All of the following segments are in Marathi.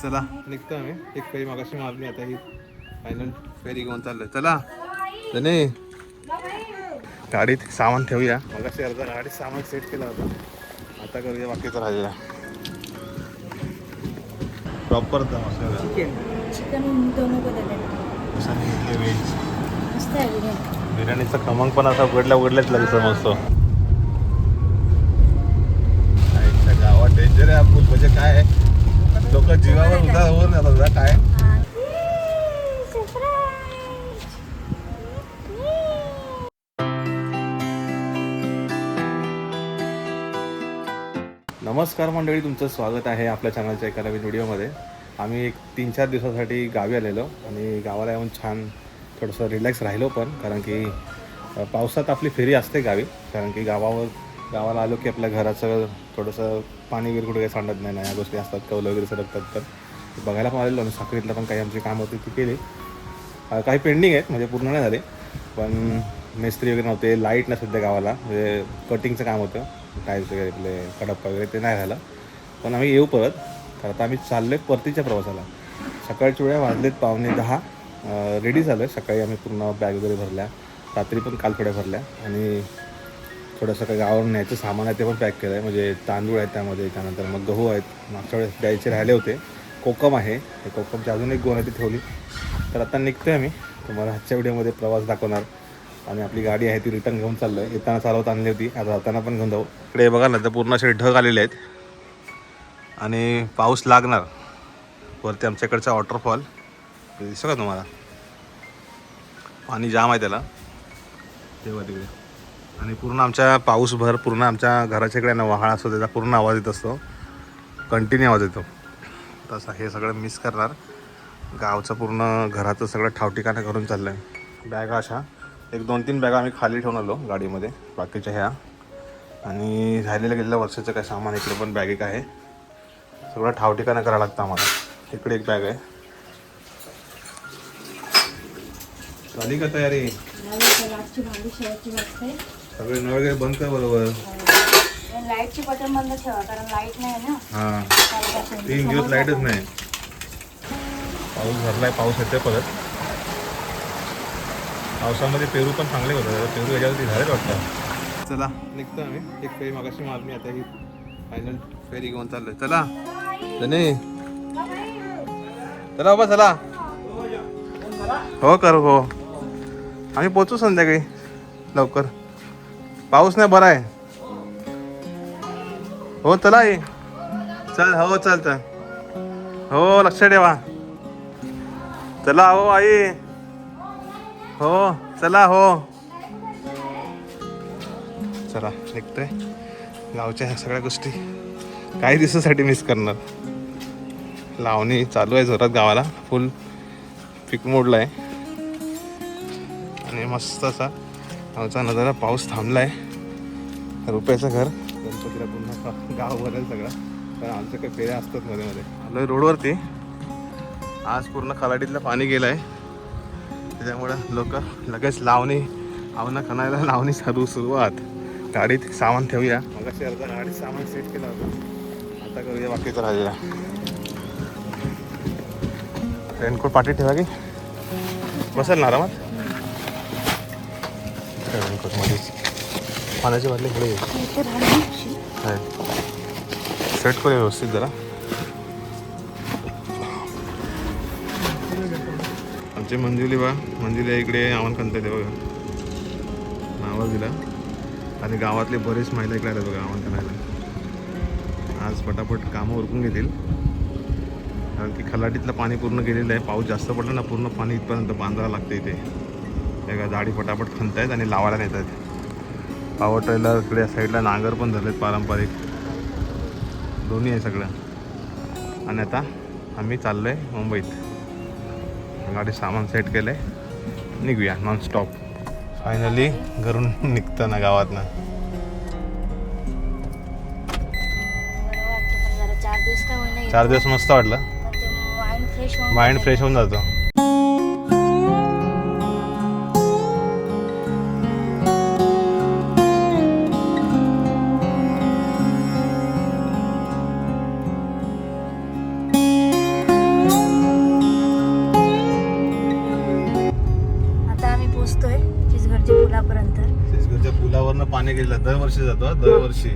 चला निघतो आम्ही. एक फेरी मागाशी मारली, आता ही फायनल फेरी घेऊन चाललोय. चला नाही गाडीत सामान ठेवूया. मगाशी अर्धा गाडीत सामान सेट केलं होतं, आता करूया बाकीचं राहिलेलं. प्रॉपर चिकन दोनों को दे देना. व्हेज मस्त आहे बिर्याणी. बिर्याणीचा खमंग पण असा उघडल्याच लगेच समजतो. गावात डेंजर आहे आपण, म्हणजे काय लोक जीवावर उद्या होऊन जातात काय. नमस्कार मंडळी, तुमचं स्वागत आहे आपल्या चॅनलच्या एका नवीन व्हिडिओमध्ये. आम्ही एक 3-4 दिवसासाठी गावी आलेलो आणि गावाला येऊन छान थोडंसं रिलॅक्स राहिलो पण, कारण की पावसात आपली फेरी असते गावी. कारण की गावाला आलो की आपल्या घराचं थोडंसं पाणी वगैरे कुठे काही सांडत नाही, या गोष्टी असतात, कौलं वगैरे सरकतात. तर बघायला पण आलेलो आणि साखरीतलं पण काही आमची कामं होती ती केली. काही पेंडिंग आहेत, म्हणजे पूर्ण नाही झाले, पण मिस्त्री वगैरे नव्हते, लाईट नाही सध्या गावाला, म्हणजे कटिंगचं काम होतं, टाईल्स वगैरे आपले कडप वगैरे ते नाही झालं. पण आम्ही येऊ परत. तर आता आम्ही चाललो आहे परतीच्या प्रवासाला. सकाळच्या वेळा वाजलेत 9:45. रेडी झालो आहे. सकाळी आम्ही पूर्ण बॅग वगैरे भरल्या, रात्री पण काल थोड्या भरल्या, आणि थोडंसं काही गावावरून न्यायचं सामान आहे ते पण पॅक केलं आहे. म्हणजे तांदूळ आहेत त्यामध्ये, त्यानंतर मग गहू आहेत, मागच्या वेळेस द्यायचे राहिले होते, कोकम आहे, हे कोकमची अजून एक गोणी ती ठेवली. तर आता निघतो आहे आम्ही, तुम्हाला आजच्या व्हिडिओमध्ये प्रवास दाखवणार. आणि आपली गाडी आहे ती रिटर्न घेऊन चाललो आहे. येताना चालवत आणली होती, आता जाताना पण घेऊन जाऊ. इकडे बघा ना, तर पूर्ण असे ढग आलेले आहेत आणि पाऊस लागणार. वरती आमच्याकडचा वॉटरफॉल दिसतो का तुम्हाला, पाणी जाम आहे त्याला तेव्हा तिकडे. आणि पूर्ण आमच्या पाऊसभर पूर्ण आमच्या घराच्या इकडे वाहाळ असतो, त्याचा पूर्ण आवाज येत असतो, कंटिन्यू आवाज येतो. तसं हे सगळं मिस करणार. गावचं पूर्ण घराचं सगळं ठावठिकाणं करून चाललं आहे. बॅगा अशा 1-2-3 बॅगा आम्ही खाली ठेवून आलो गाडीमध्ये, बाकीच्या ह्या. आणि राहिलेलं गेलेल्या वर्षाचं काय सामान इकडे पण बॅग एक आहे, सगळं ठावठिकाणं करावं लागतं आम्हाला. इकडे एक बॅग आहे. झाली का तयारी? सगळे नळ वगैरे बंद कर बरोबर. लाईटची बटन बंद ठेवा, कारण लाईट नाही ना. हां, 3 दिवस लाईटच नाही. पाऊस भरलाय, पाऊस येते परत. पावसामध्ये पेरू पण चांगले होतं, पेरू याच्यावरती झालेच वाटतं. चला निघतो आम्ही. एक फेरी मागाशी मारली, आता ही फायनल फेरी घेऊन चाललोय. चला नाही चला बाबा, चला. हो करू, हो आम्ही पोचू संध्याकाळी लवकर. पाऊस नाही बरा आहे. हो चला ये, चल. हो चालतं, हो लक्ष ठेवा. चला हो आई, हो चला, हो चला निघतोय. गावच्या ह्या सगळ्या गोष्टी काही दिवसासाठी मिस करणार. लावणी चालू आहे जोरात गावाला, फुल पीक मोडला आहे. आणि मस्त असा गावचा नजारा. पाऊस थांबला आहे. रुपयाचं घर, गणपतीला पुन्हा गाव भरेल सगळं, पण आमचं काही फेऱ्या असतात मध्ये मध्ये. आलो आहे रोडवरती. आज पूर्ण खलाडीतलं पाणी गेलं आहे, त्याच्यामुळं लोक लगेच लावणी आवना खणायला लावणी सुरुवात. गाडीत सामान ठेवूया. मग अशी अर्धा गाडीत सामान सेट केलं होतं, आता करूया बाकीचं राहिलेला. रेनकोट पाठी ठेवा की बसेल ना आरामात. रेनकोटमध्ये पाण्याची बाटली पुढे सेट करूया व्यवस्थित जरा. आमची मंजुली इकडे आव्हान खणता येते बघा, नावं दिला. आणि गावातले बरेच महिला इकडे आले बघा आव्हान खणायला. आज पटापट कामं उरकून घेतील, कारण की खलाटीतलं पाणी पूर्ण गेलेलं आहे. पाऊस जास्त पडला ना, पूर्ण पाणी इथपर्यंत बांधायला लागतं इथे. एका झाडी पटापट खणतायत आणि लावायला नेत आहेत. पॉवर ट्रेलर इकडे साईडला नांगर पण झालेत पारंपरिक, दोन्ही आहे सगळं. आणि आता आम्ही चाललो आहे मुंबईत. गाडी सामान सेट केलं आहे, निघूया नॉनस्टॉप. फायनली घरून निघताना गावातनं 4 दिवस मस्त वाटलं. माइंड फ्रेश होऊन जातो. पाणी गेलं दरवर्षी जातो दरवर्षी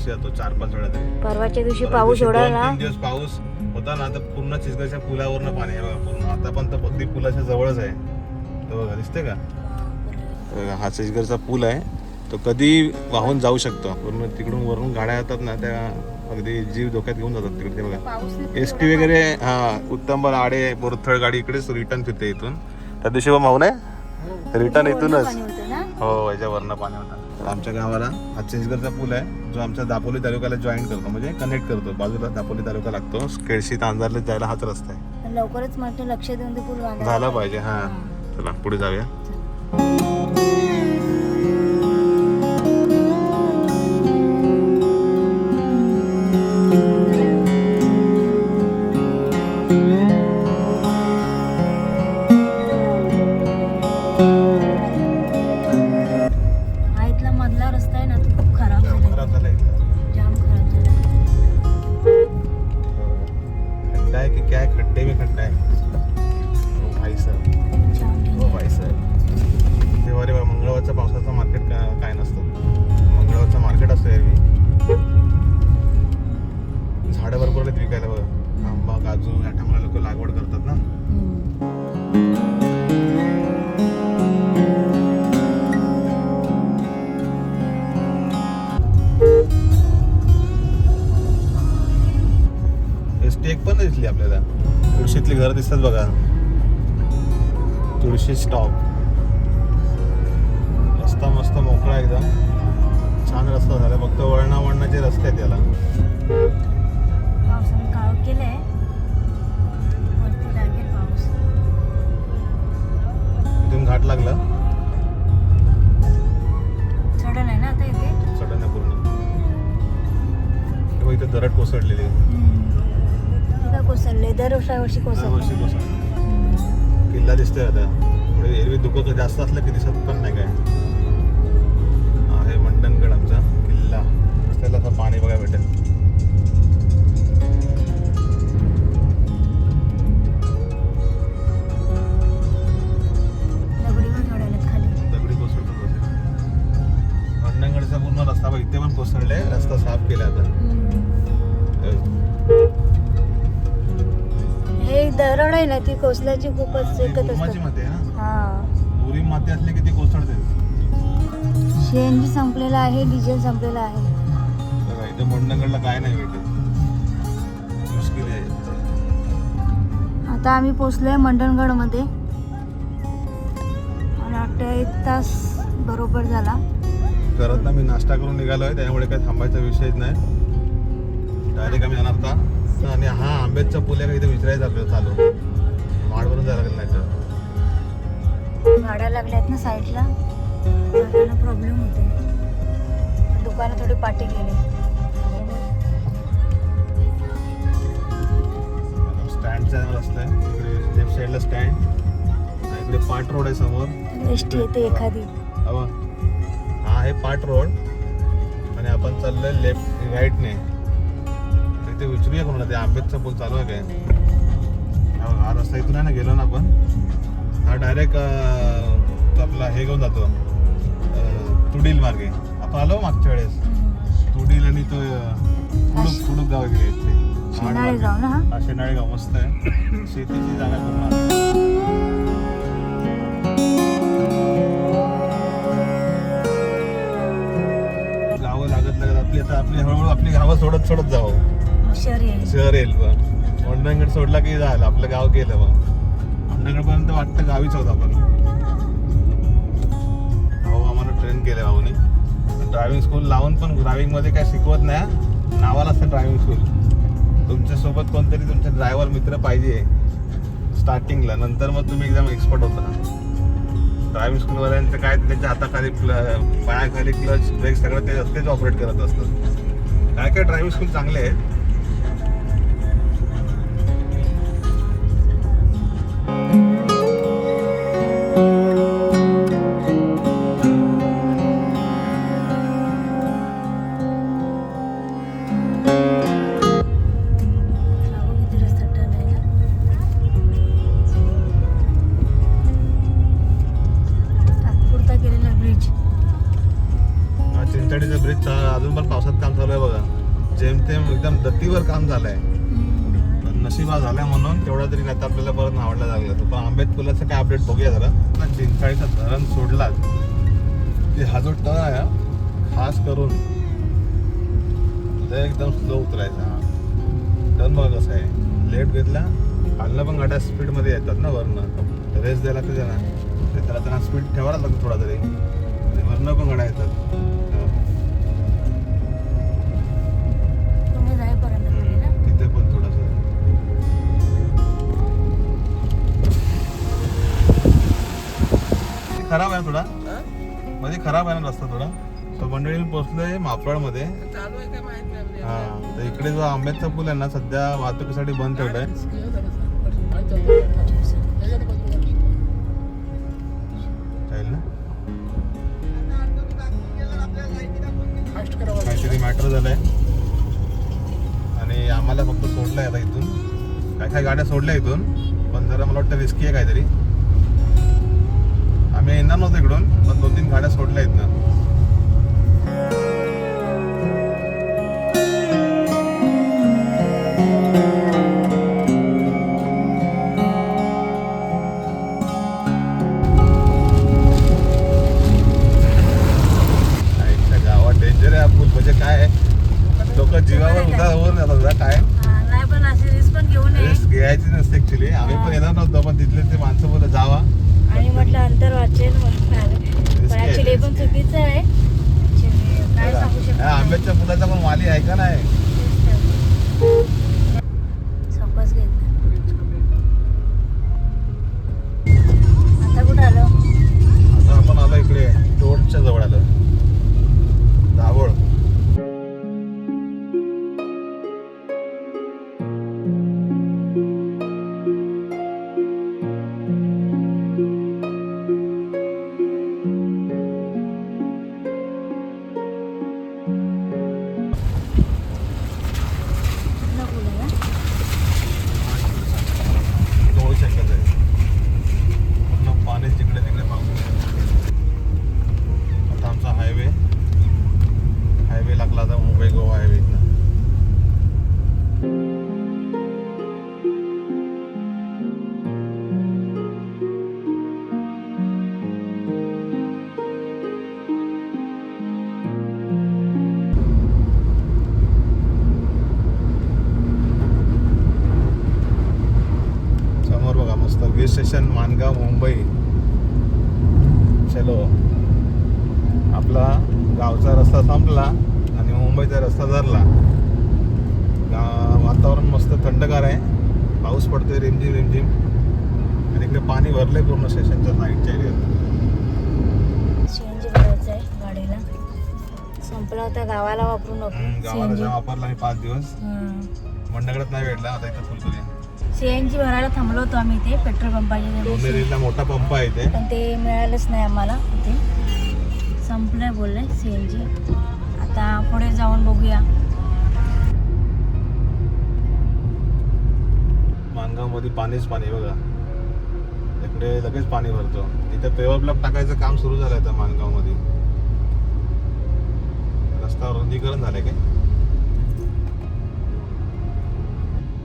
जातो 4-5 वेळा तरी. परवाच्या दिवशी पाऊस ओढाला 2-3 दिवस पाऊस होता ना तर पूर्ण चिचगावच्या पुलावरनं पाणी आहे बघा पूर्ण. आता पण तर अगदी पुलाच्या जवळच आहे तो बघा दिसते का. बघा, हा चिचगडचा पूल आहे तो कधी वाहून जाऊ शकतो पूर्ण. तिकडून वरून गाड्या येतात ना त्या अगदी जीव धोक्यात घेऊन जातात तिकडे. ते बघा एस टी वगैरे हा उत्तम आडे बोरथळ गाडी इकडेच रिटर्न फिरते इथून. त्या दिवशी माहून आहे रिटर्न इथूनच हो याच्यावरनं पाणी होतं. आमच्या गावाला हा चिचगडचा पूल आहे जो आमच्या दापोली तालुक्याला जॉईन करतो म्हणजे कनेक्ट करतो. बाजूला दापोली तालुका लागतो. केळशी तांजारला जायला हाच रस्ता आहे. लवकरच म्हटलं लक्ष देऊन ते पूल झाला पाहिजे. हा चला पुढे जाऊया. मंगळवारच्या पावसाचं मार्केट काय नसतं. मंगळवारचं मार्केट असतं एरवी. झाडं भरपूर आहेत विकायला बघा. आंबा काजू या टायमाला लोक लागवड करतात ना. एसटी एक पण दिसली आपल्याला. तुळशीतली घर दिसतात बघा. तुळशी स्टॉप. रस्ता मस्त मोकळा एकदम छान रस्ता झाला. फक्त वळणाचे रस्ते आहेत याला. पावसाने काळोख केलंय वरती लागेल पाऊस. इथून घाट लागला चढण आहे ना आता इथे. चढण आहे पूर्ण. तेव्हा इथे दरड कोसळलेली का कोसळले दरवर्षी कोसळले. किल्ला दिसतोय आता. पुढे एरवी दुःख जास्त असलं की दिसत पण नाही काय. आहे मंडणगड आमचा किल्ला. रस्त्याला असं पाणी बघायला भेटेल. दगडी कोसळतो. मंडणगडचा पूर्ण रस्ता इथे पण कोसळले. रस्ता साफ केला आता. हे दरड आहे ना ती कोसल्याची खूपच एकच असते. माती आहे ना. हा उरी माती असली की ती कोसळते. सीएनजी संपलेला आहे डिझेल संपलेला आहे. बघा इथे मंडणगडला काय नाही भेटत. मुश्किल आहे. आता आम्ही पोचलोय मंडणगड मध्ये. मला वाटतं 1 तास बरोबर झाला. करत ना मी नाश्ता करून निघालोय त्यामुळे काही थांबायचा विषयच नाही. डायरेक्ट आम्ही जाणार का. आणि हा आंबेडचा पूल आहे इथे विचारायचं आपल्याला चालू. माडवरून जायला लागेल नाही तर. गाड्या लागल्यात ना साईडला जाताना प्रॉब्लेम होते. दुकानं थोडी पाठी गेले. स्टँडचा रस्ता आहे. इकडे लेफ्ट साईडला स्टँड. इकडे पाट रोड आहे समोर. एसटी येते एखादी. हा आहे पाट रोड आणि आपण चाललोय लेफ्ट राईटने. ते विचारूया कोणाला ते आंबेडचा पूल चालू आहे काय. हा रस्ता इथून आहे ना गेलो ना आपण. हा डायरेक्ट आपला हे घेऊन जातो तुडील मार्गे. आपण आलो मागच्या वेळेस तुडील आणि तो कुडूक गाव वगैरे शेनाळे गाव ना. हा शेनाळे गाव मस्त आहे. शेतीची जागा पूर्ण. गावं लागत आपली आता आपली हळूहळू आपली गावं सोडत जावं. शहर येईल बघ. मंडणगड सोडला की झालं आपलं गाव गेलं बघ. मंडणगड पर्यंत वाटतं गावीच होत आपण. भाऊ आम्हाला ट्रेन केलं भाऊनी. ड्रायव्हिंग स्कूल लावून पण ड्रायव्हिंग मध्ये काय शिकवत नाही. नावाला असतं ड्रायव्हिंग स्कूल. तुमच्यासोबत कोणतरी तुमचे ड्रायव्हर मित्र पाहिजे स्टार्टिंगला. नंतर मग तुम्ही एकदम एक्सपर्ट होता. ड्रायव्हिंग स्कूलवाल्यांचं काय त्यांच्या हाताखाली पायाखाली क्लच ब्रेक सगळं तेच ऑपरेट करत असतं. काय काय ड्रायव्हिंग स्कूल चांगले आहेत. एकदम दत्तीवर काम झालंय. पण नशिबा झाल्या म्हणून तेवढा तरी नाही तर आपल्याला परत आवडला लागलं. पण आंबेत पुलाचं काय अपडेट बघूया जरा. चिंचाळीचा धरण सोडला की हा जो टर्न आहे खास करून एकदम स्लो उतरायचा. टर्न बघा कसं आहे. लेफ्ट घेतला खालनं पण गाड्या स्पीड मध्ये येतात ना वरनं. रेस द्यायला लागते त्याला त्यांना स्पीड ठेवायला लागतं थोडा तरी. वरनं पण गाड्या येतात. तुम्ही जाईपर्यंत गेली ना? तिथे पण थोडंसं खराब आहे थोडा. मध्ये खराब आहे ना रस्ता थोडा. तो मंडळी पोहोचलोय मापड मध्ये. हा तर इकडे जो आंबेडचा पूल आहे ना सध्या वाहतुकीसाठी बंद ठेवलाय. ना काहीतरी मॅटर झालंय आणि आम्हाला फक्त सोडलंय आता इथून. काय गाड्या सोडल्या इथून पण जरा मला वाटतं रिस्की आहे काहीतरी. आम्ही येणार नव्हतो इकडून पण 2-3 गाड्या सोडल्या इथनं. म्हणजे काय लोक जीवावर उदार होऊन जातात काय. नाही पण अशी रिस्क पण घेऊन रिस्क घ्यायची नसते ऍक्च्युली. आम्ही पण येणार नव्हतो पण तिथले ते माणसं बोलत जावा आणि म्हटलं अंतर वाचेल म्हणून. पण ऍक्च्युली पण चुकीचं आहे. काय सांगू शकतो. आंब्याच्या फुलाचा पण माली आहे का नाही. संपच घेत आता कुठं आलो. आता आपण आलो इकडे टोर्चच्या जवळ आलो. दाभोळ. पाणी जिकडे तिकडे पाऊस. आता आमचा हायवे लागला आता मुंबई गोवा हायवे इथनं. समोर बघा मस्त वे स्टेशन मानगाव मुंबई. चलो आपला गावचा रस्ता संपला आणि मुंबईचा रस्ता धरला. वातावरण मस्त थंडगार आहे. पाऊस पडतोय रिमझिम रिमझिम आणि इकडे पाणी भरलंय पूर्ण स्टेशनच्या साईडच्या एरियात. सीएनजी भरायचं आहे गाडीला. संपला होता गावाला वापरू नको. गावाला जेव्हा वापरला मी 5 दिवस. मंडळात नाही भेटला. आता इथं फुल करूया. सीएनजी भरायला थांबलो होतो आम्ही इथे पेट्रोल पंपाच्या लोणेरेला मोठा पंप आहे इथे पण ते मिळालंच नाही आम्हाला. इथे संपलंय बोलले सीएनजी. आता पुढे जाऊन बघूया. मानगाव मध्ये पाणीच पाणी बघा. इकडे लगेच पाणी भरतो. इथे पेवर ब्लॉक टाकायचं काम सुरू झालंय आता मानगाव मध्ये. रस्ता रुंदीकरण झालंय काय.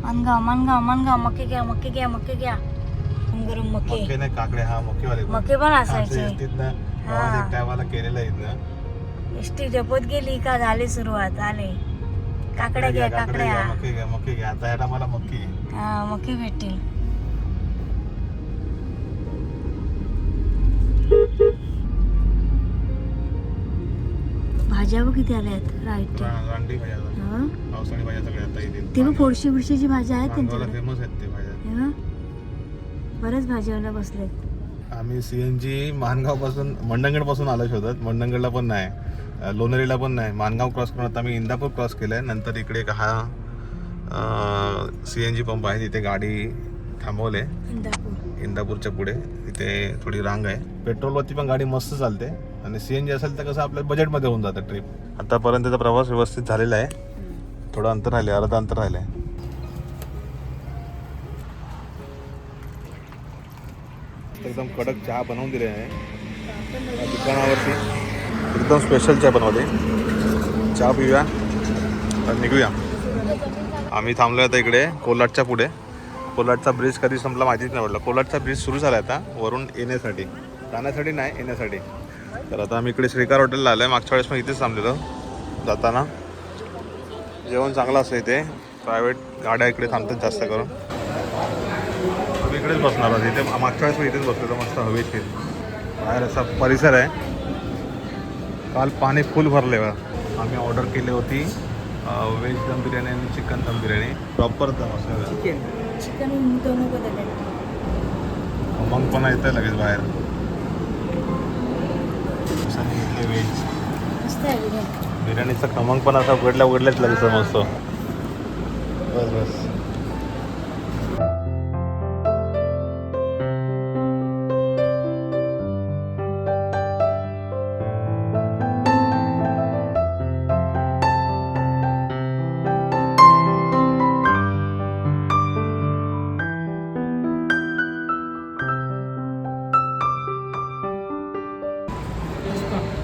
मानगाव मानगाव मानगाव. मक्के घ्या मक्के घ्या मक्के घ्या. गरम मक्के. मक्के नाही काकडे. हा मक्केवाले मक्के पण असायचे. एक टायमाला केलेलं आहे इथनं. एसटी डेपोत गेली का झाली सुरुवात. आले काकड्या घ्या काकड्या. मक्के घ्या. आता ह्या मला मक्की. हा मक्के भेटतील. भाज्या बघ किती आल्या आहेत. राईट रानडी भाज्या. पावसाळी भाज्या सगळ्या आता येतील. ते बघ फोडशी बिडशीची भाज्या आहेत मानगावला त्यांच्याकडे. फेमस आहेत ते भाज्या. बरेच भाजीवाल्या बसलेत. आम्ही सीएनजी मानगाव पासून मंडणगड पासून आलो शोधत. मंडणगडला पण नाही. लोणेरेला पण नाही. मानगाव क्रॉस करून आता मी इंदापूर क्रॉस केलंय. नंतर इकडे हा सीएनजी पंप आहे. तिथे गाडी थांबवले. इंदापूरच्या पुढे तिथे थोडी रांग आहे. पेट्रोलवरती पण गाडी मस्त चालते आणि सीएनजी असेल तर कसं आपल्या बजेटमध्ये होऊन जातं ट्रिप. आतापर्यंतचा प्रवास व्यवस्थित झालेला आहे. थोडं अंतर राहिले. अर्धा अंतर राहिले. एकदम कडक चहा बनवून दिले आहे दुकानावरती. एकदम स्पेशल चहा बनवते. चहा पिऊया आणि निघूया. आम्ही थांबलो आता इकडे कोलाडच्या पुढे. कोलाडचा ब्रिज कधी संपला माहितीच नाही पडलं. कोलाडचा ब्रिज सुरू झाला आता वरून येण्यासाठी, जाण्यासाठी नाही येण्यासाठी. तर आता आम्ही इकडे श्रीकार हॉटेलला आलो आहे. मागच्या वेळेस पण इथेच थांबलेलो. जाताना जेवण चांगलं असतं इथे. प्रायव्हेट गाड्या इकडे थांबतात जास्त करून. आम्ही इकडेच बसणार आहोत. इथे मागच्या वेळेस पण इथेच बसलो. मस्त हवेशीर बाहेर असा परिसर आहे. काल पाणी फुल भरले बघा. आम्ही ऑर्डर केली होती व्हेज दम बिर्याणी आणि चिकन दम बिर्याणी. प्रॉपर दम असं चिकन दोनों को दे. मग पण येतं लगेच बाहेर. घेतले व्हेज मस्त आहे बिर्याणी. बिर्याणीचा खमंग पण असा उघडल्याच लगेच समजतो. बस बस.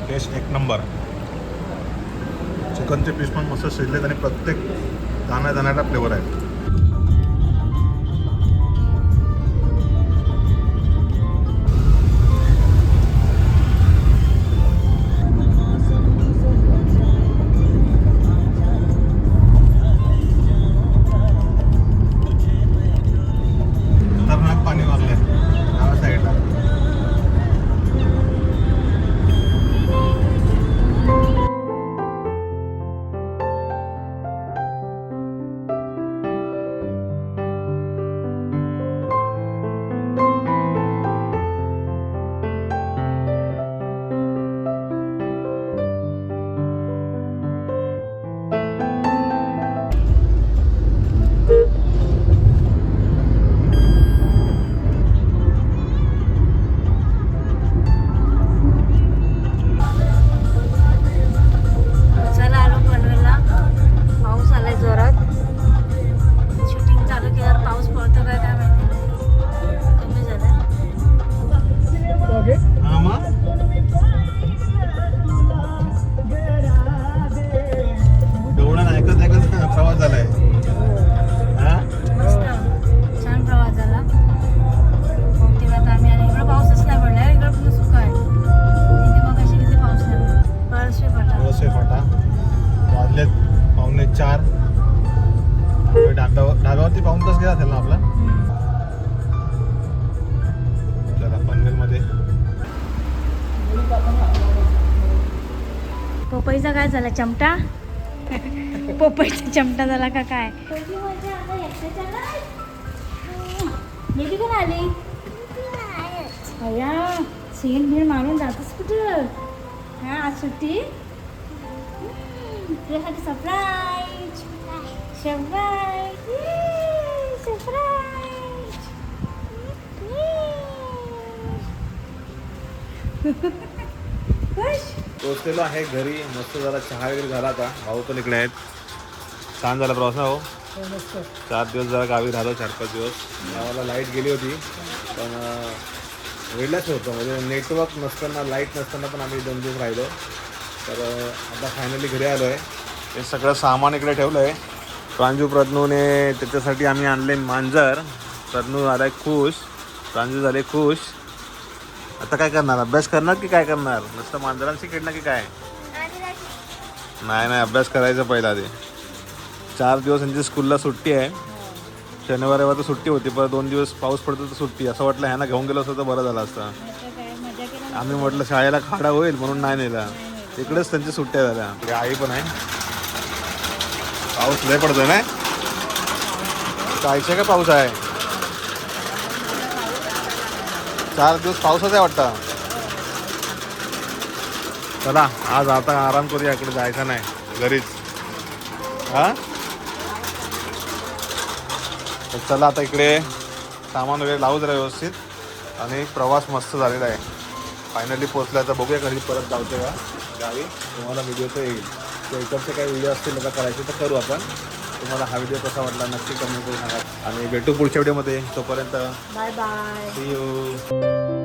टेस्ट एक नंबर. चिकनचे पीस पण मस्त शिजलेत आणि प्रत्येक दाण्याचा फ्लेवर आहे. खतरनाक पाणी वाजलंय या साईडला. ढाब्यावरती पाऊण तास गेला असेल ना आपला. चला पनवेलमध्ये. पपईचा काय झाला चमटा? पपईचा चमटा झाला का काय? बेबी कोण आली? अय्या सीन भीड मारून जातोस कुठं? हा आज सुट्टी. तुझ्यासाठी सरप्राईज. सरप्राईज. सरप्राईज. पोचलेलो आहे घरी. मस्त जरा चहा वगैरे झाला. आता भाऊ पण इकडे आहेत. छान झाला प्रवास ना भाऊ? 4 दिवस जरा गावी राहिलो. 4-5 दिवस. गावाला लाईट गेली होती पण वेळलाच होतं. म्हणजे नेटवर्क नसताना लाईट नसताना पण आम्ही 2 दिवस राहिलो. तर आता फायनली घरी आलो आहे. हे सगळं सामान इकडे ठेवलं आहे. प्रांजू प्रज्ञूने त्याच्यासाठी आम्ही आणले मांजर. प्रज्ञू झाला आहे खुश. प्रांजू झाले खुश. आता काय करणार? अभ्यास करणार की काय करणार? नुसतं मांजरांशी खेळणार की काय? नाही अभ्यास करायचा पहिला. ते 4 दिवस त्यांची स्कूलला सुट्टी आहे. शनिवार रविवार तर सुट्टी होती, पण 2 दिवस पाऊस पडतो तर सुट्टी. असं वाटलं ह्यांना घेऊन गेलो असतं तर बरं झालं असतं. आम्ही म्हटलं शाळेला खाडा होईल म्हणून नाही नेला. तिकडेच त्यांची सुट्ट्या झाल्या. इकडे आई पण आहे. पाऊस लय पडतोय ना? जायचं का पाऊस आहे? 4 दिवस पावसाच आहे वाटतं. चला आज आता आराम करूया. इकडे जायचं नाही, घरीच. हा तर चला आता इकडे सामान वगैरे लावू जरा व्यवस्थित. आणि प्रवास मस्त झालेला आहे. फायनली पोचला. तर बघूया कधी परत जाऊते का गावी. तुम्हाला व्हिडिओ तर येईल. किंवा इकडचे काही व्हिडिओ असतील आता करायचे तर करू आपण. तुम्हाला हा व्हिडिओ कसा वाटला नक्की कमेंट करून सांगा. आणि भेटू पुढच्या व्हिडिओमध्ये. तोपर्यंत बाय बाय. C you.